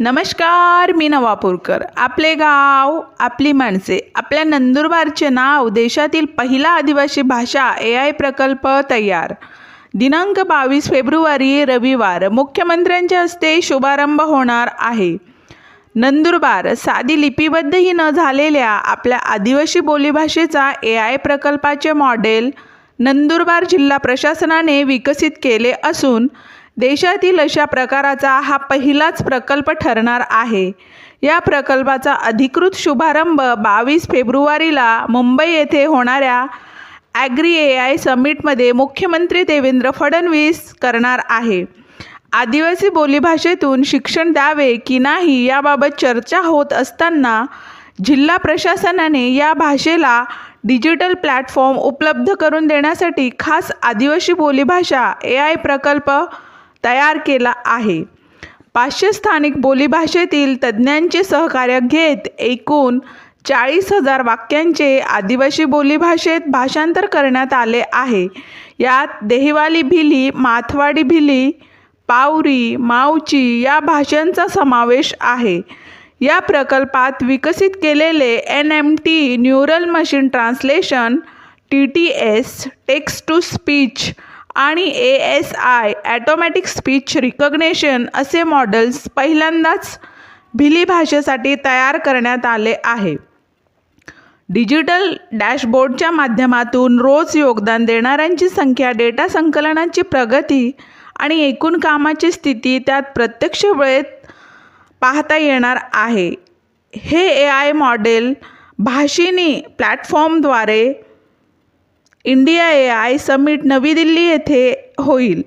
नमस्कार, मी नवापूरकर. आपले गाव आपली माणसे. आपल्या नंदुरबारचे नाव देशातील पहिला आदिवासी भाषा AI प्रकल्प तयार. दिनांक 22 फेब्रुवारी रविवार मुख्यमंत्र्यांच्या हस्ते शुभारंभ होणार आहे. नंदुरबार साधी लिपिबद्धही न झालेल्या आपल्या आदिवासी बोलीभाषेचा AI प्रकल्पाचे मॉडेल नंदुरबार जिल्हा प्रशासनाने विकसित केले असून देशातील अशा प्रकाराचा हा पहिलाच प्रकल्प ठरणार आहे. या प्रकल्पाचा अधिकृत शुभारंभ 22 फेब्रुवारीला मुंबई येथे होणाऱ्या ॲग्री AI समिटमध्ये मुख्यमंत्री देवेंद्र फडणवीस करणार आहे. आदिवासी बोलीभाषेतून शिक्षण द्यावे की नाही याबाबत चर्चा होत असताना जिल्हा प्रशासनाने या भाषेला डिजिटल प्लॅटफॉर्म उपलब्ध करून देण्यासाठी खास आदिवासी बोलीभाषा AI प्रकल्प तयार केला आहे. 500 स्थानिक बोलीभाषेतील तज्ज्ञांचे सहकार्य घेत एकूण 40,000 वाक्यांचे आदिवासी बोलीभाषेत भाषांतर करण्यात आले आहे. यात देहवाली भिली, माथवाडी भिली, पावरी, मावची या भाषांचा समावेश आहे. या प्रकल्पात विकसित केलेले NMT neural machine translation, TTS text to speech आणि ASI ऑटोमॅटिक स्पीच रिकग्निशन असे मॉडेल्स पहिल्यांदाच भिली भाषेसाठी तयार करण्यात आले आहे. डिजिटल डॅशबोर्डच्या माध्यमातून रोज योगदान देणाऱ्यांची संख्या, डेटा संकलनाची प्रगती आणि एकूण कामाची स्थिती त्यात प्रत्यक्ष वेळेत पाहता येणार आहे. हे AI model Bhashini प्लॅटफॉर्मद्वारे India AI summit नवी दिल्ली येथे होईल.